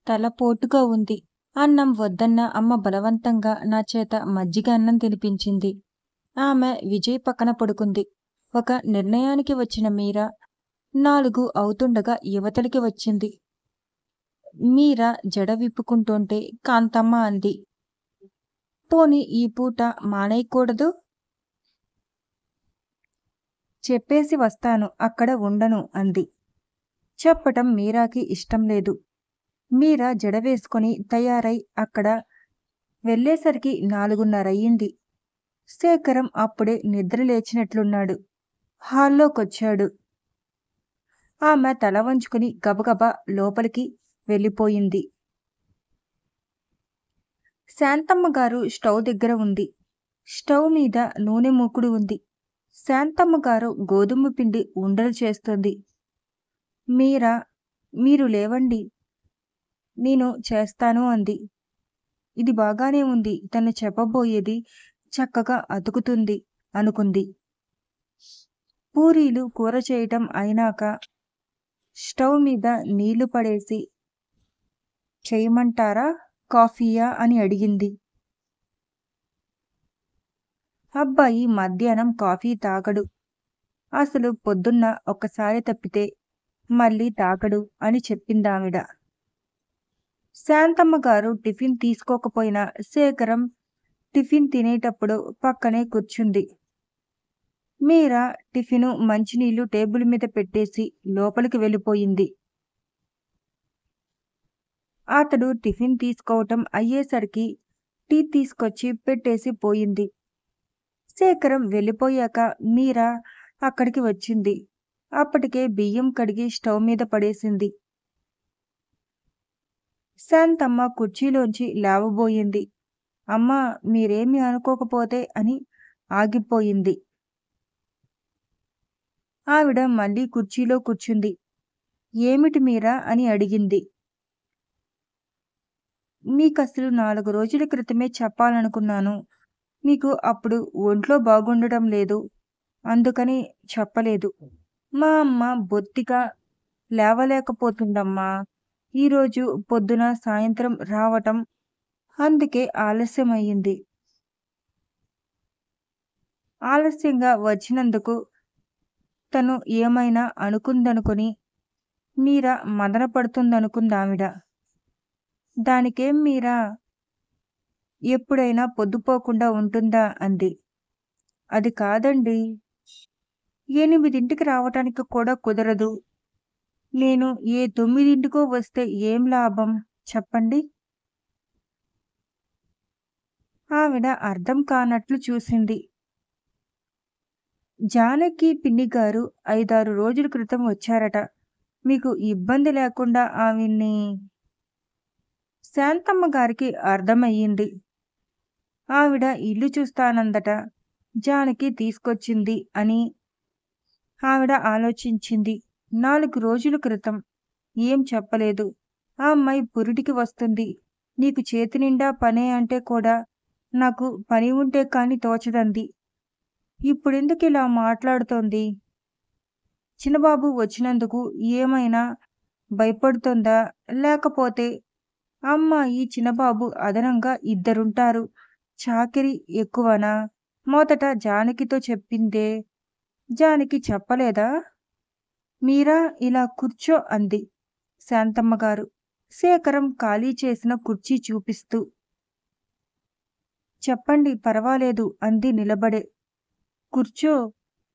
తలపోటుగా ఉంది. అన్నం వద్దన్న అమ్మ బలవంతంగా నా చేత మజ్జిగ అన్నం తినిపించింది. ఆమె విజయ్ పక్కన పడుకుంది. ఒక నిర్ణయానికి వచ్చిన మీరా 4 అవుతుండగా యువతలికి వచ్చింది. మీరా జడ విప్పుకుంటూంటే కాంతమ్మ అంది. పోనీ ఈ పూట మానేయకూడదు? చెప్పేసి వస్తాను, అక్కడ ఉండను అంది. చెప్పటం మీరాకి ఇష్టం లేదు. మీరా జడ వేసుకొని తయారై అక్కడ వెళ్ళేసరికి 4:30 అయ్యింది. శేఖరం అప్పుడే నిద్ర లేచినట్లున్నాడు. హాల్లోకొచ్చాడు. ఆమె తల వంచుకుని గబగబా లోపలికి వెళ్ళిపోయింది. శాంతమ్మగారు స్టవ్ దగ్గర ఉంది. స్టవ్ మీద నూనె మూకుడు ఉంది. శాంతమ్మగారు గోధుమ పిండి ఉండలు చేస్తుంది. మీరా, మీరు లేవండి, నేను చేస్తాను అంది. ఇది బాగానే ఉంది, తను చెప్పబోయేది చక్కగా అతుకుతుంది అనుకుంది. పూరీలు కూర చేయటం అయినాక స్టవ్ మీద నీళ్లు పడేసి చేయమంటారా, కాఫీయా అని అడిగింది. అబ్బాయి మధ్యాహ్నం కాఫీ తాగడు. అసలు పొద్దున్న ఒక్కసారి తప్పితే మళ్ళీ తాగడు అని చెప్పిందావిడ. శాంతమ్మగారు టిఫిన్ తీసుకోకపోయినా శేఖరం టిఫిన్ తినేటప్పుడు పక్కనే కూర్చుంది. మీరా టిఫిను మంచినీళ్లు టేబుల్ మీద పెట్టేసి లోపలికి వెళ్ళిపోయింది. అతడు టిఫిన్ తీసుకోవటం అయ్యేసరికి టీ తీసుకొచ్చి పెట్టేసి పోయింది. శేఖరం వెళ్ళిపోయాక మీరా అక్కడికి వచ్చింది. అప్పటికే బియ్యం కడిగి స్టవ్ మీద పడేసింది. శాంతమ్మ కుర్చీలోంచి లేవబోయింది. అమ్మా, మీరేమీ అనుకోకపోతే అని ఆగిపోయింది. ఆవిడ మళ్ళీ కుర్చీలో కూర్చుంది. ఏమిటి మీరా అని అడిగింది. మీకసలు 4 రోజుల క్రితమే చెప్పాలనుకున్నాను. మీకు అప్పుడు ఒంట్లో బాగుండటం లేదు, అందుకని చెప్పలేదు. మా అమ్మ బొత్తిగా లేవలేకపోతుందమ్మా. ఈరోజు పొద్దున సాయంత్రం రావటం, అందుకే ఆలస్యమయ్యింది. ఆలస్యంగా వచ్చినందుకు తను ఏమైనా అనుకుందనుకుని మీరా మదన పడుతుందనుకుందావిడ. దానికేం మీరా ఎప్పుడైనా పొద్దుపోకుండా ఉంటుందా అంది. అది కాదండి, 8ంటికి రావటానికి కూడా కుదరదు. నేను ఏ 9కో వస్తే ఏం లాభం చెప్పండి. ఆవిడ అర్థం కానట్లు చూసింది. జానకి పిన్నిగారు 5-6 రోజుల క్రితం వచ్చారట. మీకు ఇబ్బంది లేకుండా ఆవిడ్ని. శాంతమ్మ గారికి అర్థమయ్యింది. ఆవిడ ఇల్లు చూస్తానందట, జానకి తీసుకొచ్చింది అని ఆవిడ ఆలోచించింది. 4 రోజుల క్రితం ఏం చెప్పలేదు. ఆ అమ్మాయి పురిటికి వస్తుంది. నీకు చేతినిండా పనే అంటే కూడా నాకు పని ఉంటే కాని తోచదంది. ఇప్పుడెందుకు ఇలా మాట్లాడుతోంది? చిన్నబాబు వచ్చినందుకు ఏమైనా భయపడుతోందా, లేకపోతే అమ్మాయి చిన్నబాబు అదనంగా 2 చాకిరీ ఎక్కువనా? మొదట జానకితో చెప్పిందే, జానకి చెప్పలేదా? మీరా ఇలా కూర్చో అంది శాంతమ్మగారు శేఖరం ఖాళీ చేసిన కుర్చీ చూపిస్తూ. చెప్పండి, పర్వాలేదు అంది నిలబడే. కూర్చో.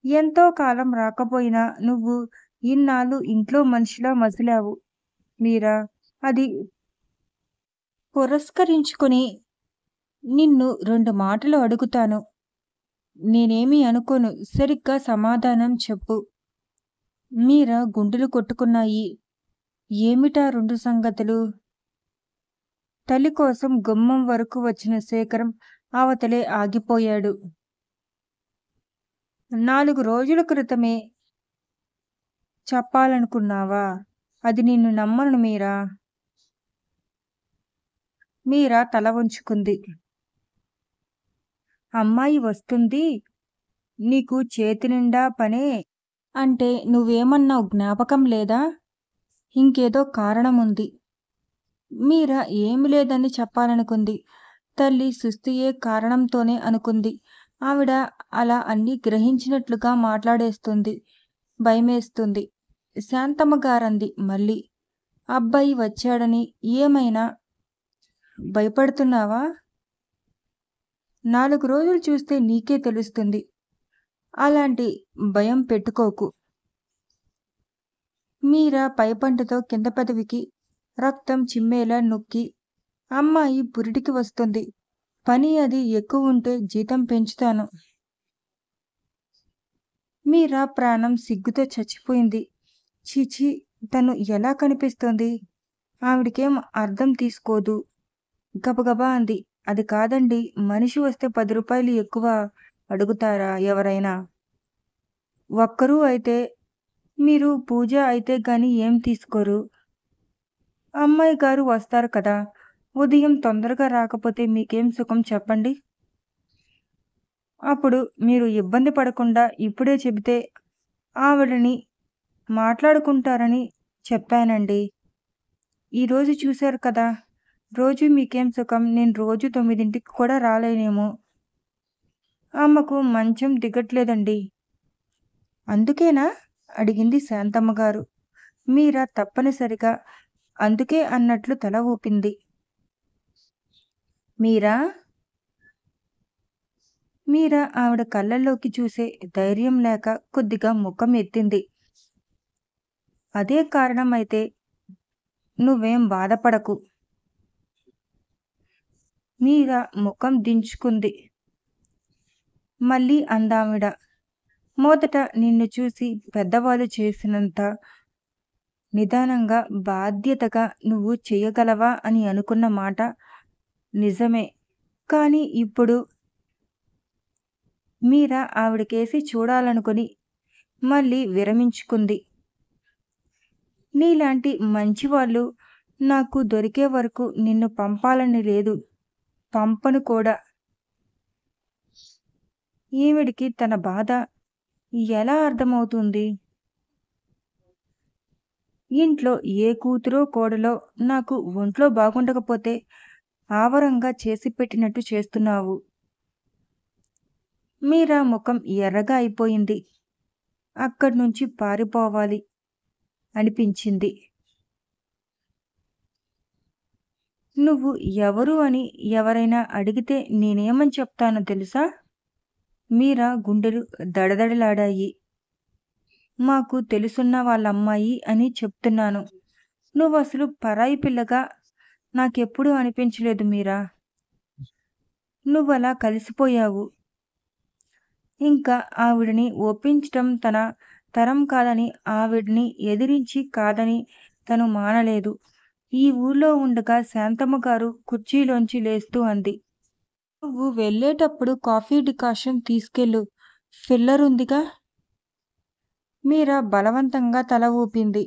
ఎంతో కాలం రాకపోయినా నువ్వు ఇన్నాళ్ళు ఇంట్లో మనిషిలా మసిలావు మీరా. అది పురస్కరించుకుని నిన్ను 2 మాటలు అడుగుతాను. నేనేమీ అనుకోను, సరిగ్గా సమాధానం చెప్పు. మీరా గుండెలు కొట్టుకున్నాయి. ఏమిటా 2 సంగతులు? తల్లి కోసం గుమ్మం వరకు వచ్చిన శేఖరం అవతలే ఆగిపోయాడు. 4 రోజుల క్రితమే చెప్పాలనుకున్నావా? అది నిన్ను నమ్మను మీరా. మీరా తల వంచుకుంది. అమ్మాయి వస్తుంది, నీకు చేతినిండా పనే అంటే నువ్వేమన్నావు జ్ఞాపకం లేదా? ఇంకేదో కారణముంది. మీరా ఏమి లేదని చెప్పాలనుకుంది. తల్లి సుస్థియే కారణంతోనే అనుకుంది. ఆవిడ అలా అన్నీ గ్రహించినట్లుగా మాట్లాడేస్తుంది. భయమేస్తుంది. శాంతమ్మ గారంది మళ్ళీ. అబ్బాయి వచ్చాడని ఏమైనా భయపడుతున్నావా? 4 రోజులు చూస్తే నీకే తెలుస్తుంది. అలాంటి భయం పెట్టుకోకు. మీరా పైపంటతో కింద పెదవికి రక్తం చిమ్మేలా నొక్కి, అమ్మాయి పురిటికి వస్తుంది. పని అది ఎక్కువుంటే జీతం పెంచుతాను. మీరా ప్రాణం సిగ్గుతో చచ్చిపోయింది. చీచీ! తను ఎలా కనిపిస్తోంది? ఆవిడకేం అర్థం తీసుకోదు. గబగబా అంది. అది కాదండి, మనిషి వస్తే 10 రూపాయలు ఎక్కువ అడుగుతారా ఎవరైనా? ఒక్కరూ అయితే మీరు పూజ అయితే గాని ఏం తీసుకోరు. అమ్మాయి గారు వస్తారు కదా! ఉదయం తొందరగా రాకపోతే మీకేం సుఖం చెప్పండి? అప్పుడు మీరు ఇబ్బంది పడకుండా ఇప్పుడే చెబితే ఆవిడని మాట్లాడుకుంటారని చెప్పానండి. ఈరోజు చూశారు కదా! రోజూ మీకేం సుఖం? నేను రోజూ 9కి కూడా రాలేనేమో. అమ్మకు మంచం దిగట్లేదండి. అందుకేనా? అడిగింది శాంతమ్మగారు. మీరా తప్పనిసరిగా అందుకే అన్నట్లు తల ఊపింది. మీరా? మీరా ఆవిడ కళ్ళల్లోకి చూసే ధైర్యం లేక కొద్దిగా ముఖం ఎత్తింది. అదే కారణమైతే నువ్వేం బాధపడకు. మీరా ముఖం దించుకుంది. మళ్ళీ అందావిడ. మొదట నిన్ను చూసి పెద్దవాళ్ళు చేసినంత నిదానంగా, బాధ్యతగా నువ్వు చెయ్యగలవా అని అనుకున్న మాట నిజమే. కానీ ఇప్పుడు మీరా ఆవిడకేసి చూడాలనుకుని మళ్ళీ విరమించుకుంది. నీలాంటి మంచివాళ్ళు నాకు దొరికే వరకు నిన్ను పంపాలని లేదు. పంపను కూడా. ఈవిడికి తన బాధ ఎలా అర్థమవుతుంది? ఇంట్లో ఏ కూతురో కోడలో నాకు ఒంట్లో బాగుండకపోతే ఆవరంగా చేసి పెట్టినట్టు చేస్తున్నావు. మీరా ముఖం ఎర్రగా అయిపోయింది. అక్కడ్నుంచి పారిపోవాలి అనిపించింది. నువ్వు ఎవరు అని ఎవరైనా అడిగితే నేనేమని చెప్తానో తెలుసా? మీరా గుండెలు దడదడలాడాయి. మాకు తెలుసున్న వాళ్ళమ్మాయి అని చెప్తున్నాను. నువ్వసలు పరాయి పిల్లగా నాకెప్పుడూ అనిపించలేదు మీరా. నువ్వలా కలిసిపోయావు. ఇంకా ఆవిడని ఒప్పించటం తన తరం కాదని, ఆవిడ్ని ఎదిరించి కాదని తను మానలేదు. ఈ ఊళ్ళో ఉండగా శాంతమ్మగారు కుర్చీలోంచి లేస్తూ అంది. నువ్వు వెళ్ళేటప్పుడు కాఫీ డికాషన్ తీసుకెళ్ళు. ఫిల్లరుందిగా. మీరా బలవంతంగా తల ఊపింది.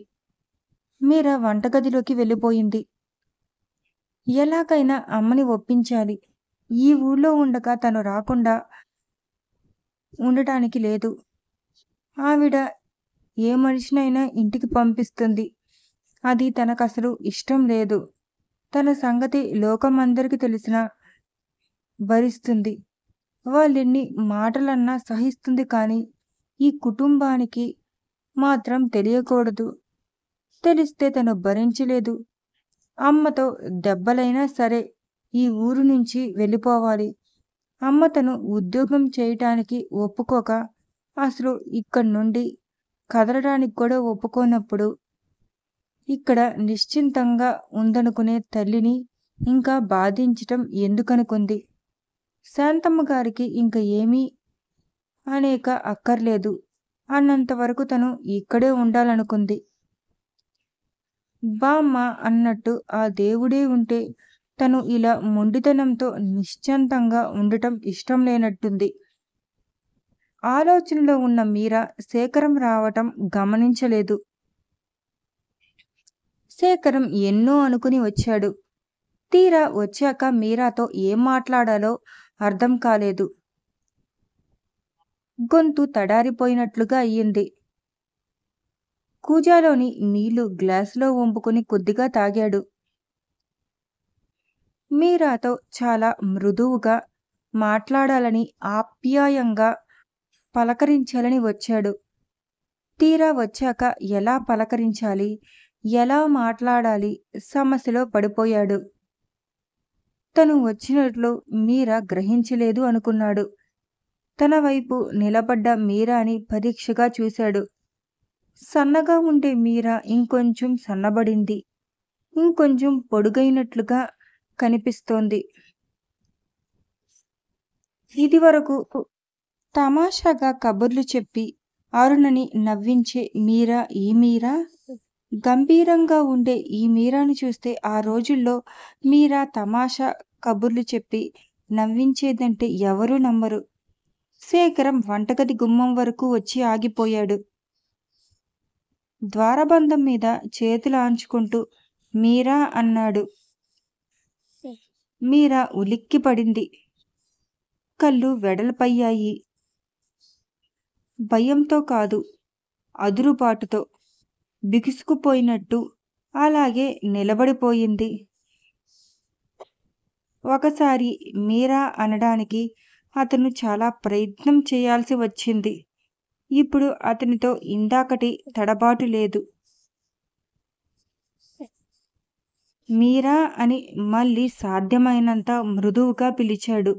మీరా వంటగదిలోకి వెళ్ళిపోయింది. ఎలాగైనా అమ్మని ఒప్పించాలి. ఈ ఊళ్ళో ఉండగా తను రాకుండా ఉండటానికి లేదు. ఆవిడ ఏ మనిషినైనా ఇంటికి పంపిస్తుంది. అది తనకసలు ఇష్టం లేదు. తన సంగతి లోకమందరికి తెలిసినా భరిస్తుంది. వాళ్ళెన్ని మాటలన్నా సహిస్తుంది కానీ ఈ కుటుంబానికి మాత్రం తెలియకూడదు. తెలిస్తే తను భరించలేదు. అమ్మతో దెబ్బలైనా సరే ఈ ఊరు నుంచి వెళ్ళిపోవాలి. అమ్మ తను ఉద్యోగం చేయటానికి ఒప్పుకోక అసలు ఇక్కడి నుండి కదలడానికి కూడా ఒప్పుకోనప్పుడు ఇక్కడ నిశ్చింతంగా ఉందనుకునే తల్లిని ఇంకా బాధించటం ఎందుకనుకుంది. శాంతమ్మ గారికి ఇంక ఏమీ అనేక అక్కర్లేదు అన్నంతవరకు తను ఇక్కడే ఉండాలనుకుంది. బామ్మ అన్నట్టు ఆ దేవుడే ఉంటే తను ఇలా మొండితనంతో నిశ్చంతంగా ఉండటం ఇష్టం లేనట్టుంది. ఆలోచనలో ఉన్న మీరా శేఖరం రావటం గమనించలేదు. శేఖరం ఎన్నో అనుకుని వచ్చాడు. తీరా వచ్చాక మీరాతో ఏం మాట్లాడాలో అర్థం కాలేదు. గొంతు తడారిపోయినట్లుగా అయ్యింది. కూజాలోని నీళ్లు గ్లాసులో వంపుకుని కొద్దిగా తాగాడు. మీరాతో చాలా మృదువుగా మాట్లాడాలని, ఆప్యాయంగా పలకరించాలని వచ్చాడు. తీరా వచ్చాక ఎలా పలకరించాలి, ఎలా మాట్లాడాలి సమస్యలో పడిపోయాడు. తను వచ్చినట్లు మీరా గ్రహించలేదు అనుకున్నాడు. తన వైపు నిలబడ్డ మీరాని పరీక్షగా చూశాడు. సన్నగా ఉండే మీరా ఇంకొంచెం సన్నబడింది. ఇంకొంచెం పొడుగైనట్లుగా కనిపిస్తోంది. ఇదివరకు తమాషాగా కబుర్లు చెప్పి అరుణని నవ్వించే మీరా ఈ మీరా? గంభీరంగా ఉండే ఈ మీరాని చూస్తే ఆ రోజుల్లో మీరా తమాషా కబుర్లు చెప్పి నవ్వించేదంటే ఎవరూ నమ్మరు. శేఖరం వంటగది గుమ్మం వరకు వచ్చి ఆగిపోయాడు. ద్వారబంధం మీద చేతులు ఆంచుకుంటూ మీరా అన్నాడు. మీరా ఉలిక్కి పడింది. కళ్ళు వెడల్పయ్యాయి. భయంతో కాదు, అదురుబాటుతో బిగుసుకుపోయినట్టు అలాగే నిలబడిపోయింది. ఒకసారి మీరా అనడానికి అతను చాలా ప్రయత్నం చేయాల్సి వచ్చింది. ఇప్పుడు అతనితో ఇందాకటి తడబాటు లేదు. మీరా అని మళ్ళీ సాధ్యమైనంత మృదువుగా పిలిచాడు.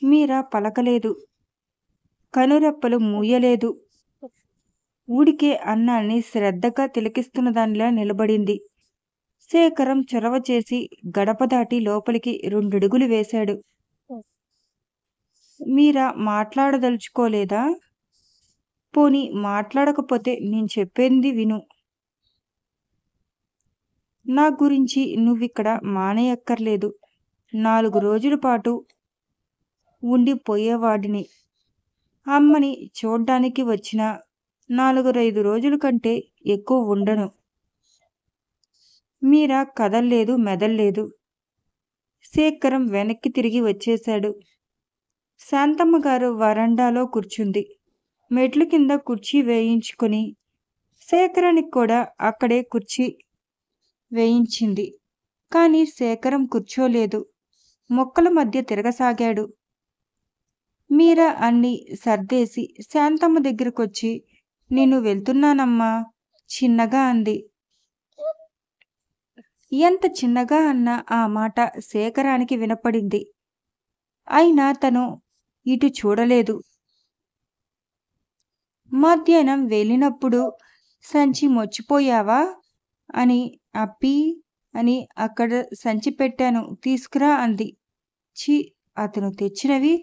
మీరా పలకలేదు, కనురెప్పలు మూయలేదు. ఊడికే అన్నాన్ని శ్రద్ధగా తిలకిస్తున్న దానిలా నిలబడింది. శేఖరం చొరవ చేసి గడప దాటి లోపలికి 2 అడుగులు వేశాడు. మీరా మాట్లాడదలుచుకోలేదా? పోనీ మాట్లాడకపోతే నేను చెప్పేది విను. నా గురించి నువ్విక్కడ మానేయక్కర్లేదు. 4 రోజుల పాటు ఉండిపోయేవాడిని. అమ్మని చూడ్డానికి వచ్చిన 4-5 రోజుల కంటే ఎక్కువ ఉండను. మీరా కదల్లేదు, మెదల్లేదు. శేఖరం వెనక్కి తిరిగి వచ్చేశాడు. శాంతమ్మగారు వరండాలో కూర్చుంది. మెట్ల కింద కుర్చీ వేయించుకొని శేఖరానికి కూడా అక్కడే కుర్చీ వేయించింది. కానీ శేఖరం కూర్చోలేదు. మొక్కల మధ్య తిరగసాగాడు. మీరా అన్ని సర్దేసి శాంతమ్మ దగ్గరకొచ్చి నేను వెళ్తున్నానమ్మా చిన్నగా అంది. ఎంత చిన్నగా అన్నా ఆ మాట శేఖరానికి వినపడింది. అయినా తను ఇటు చూడలేదు. మధ్యాహ్నం వెళ్ళినప్పుడు సంచి మర్చిపోయావా అని అప్పి అని అక్కడ సంచి పెట్టాను తీసుకురా అంది. ఛీ, అతను తెచ్చినవి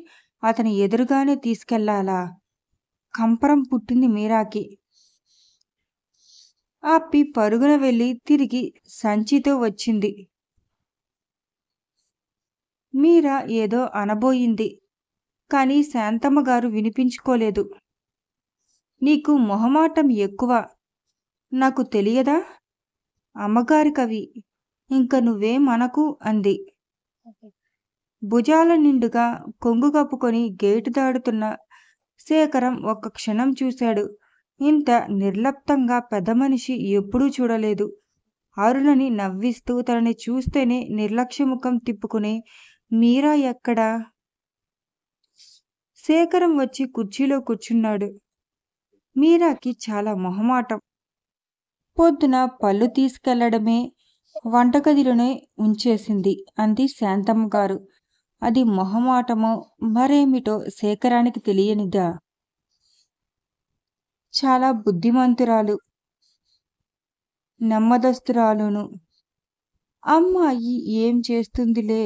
అతని ఎదురుగానే తీసుకెళ్లాలా? కంపరం పుట్టింది మీరాకి. అప్పి పరుగున వెళ్ళి తిరిగి సంచితో వచ్చింది. మీరా ఏదో అనబోయింది. కానీ శాంతమ్మగారు వినిపించుకోలేదు. నీకు మొహమాటం ఎక్కువ, నాకు తెలియదా? అమ్మగారికవి, ఇంక నువ్వేమనకు అంది. భుజాల నిండుగా కొంగు కప్పుకొని గేటు దాడుతున్న శేఖరం ఒక్క క్షణం చూశాడు. ఇంత నిర్లిప్తంగా పెద్దమనిషి ఎప్పుడూ చూడలేదు. అరుణని నవ్విస్తూ తనని చూస్తేనే నిర్లక్ష్య ముఖం తిప్పుకునే మీరా ఎక్కడా? శేఖరం వచ్చి కుర్చీలో కూర్చున్నాడు. మీరాకి చాలా మొహమాటం. పొద్దున పళ్ళు తీసుకెళ్లడమే వంటగదిలోనే ఉంచేసింది అంది శాంతమ్మ గారు. అది మొహమాటమో మరేమిటో శేఖరానికి తెలియనిదా? చాలా బుద్ధిమంతురాలు, నెమ్మదస్తురాలును. అమ్మాయి ఏం చేస్తుందిలే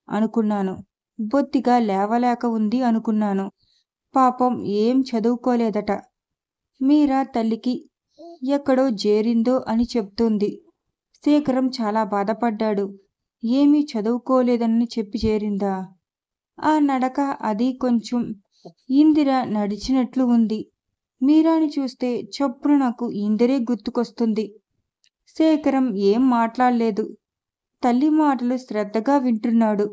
అనుకున్నాను. బొత్తిగా లేవలేక ఉంది అనుకున్నాను. పాపం ఏం చదువుకోలేదట. మీరా తల్లికి ఎక్కడో జేరిందో అని చెప్తుంది. శేఖరం చాలా బాధపడ్డాడు. ఏమీ చదువుకోలేదని చెప్పి చేరిందా? ఆ నడక అది కొంచెం ఇందిర నడిచినట్లు ఉంది. మీరాని చూస్తే చప్పున నాకు ఇందిరే గుర్తుకొస్తుంది. శేఖరం ఏం మాట్లాడలేదు. తల్లి మాటలు శ్రద్ధగా వింటున్నాడు.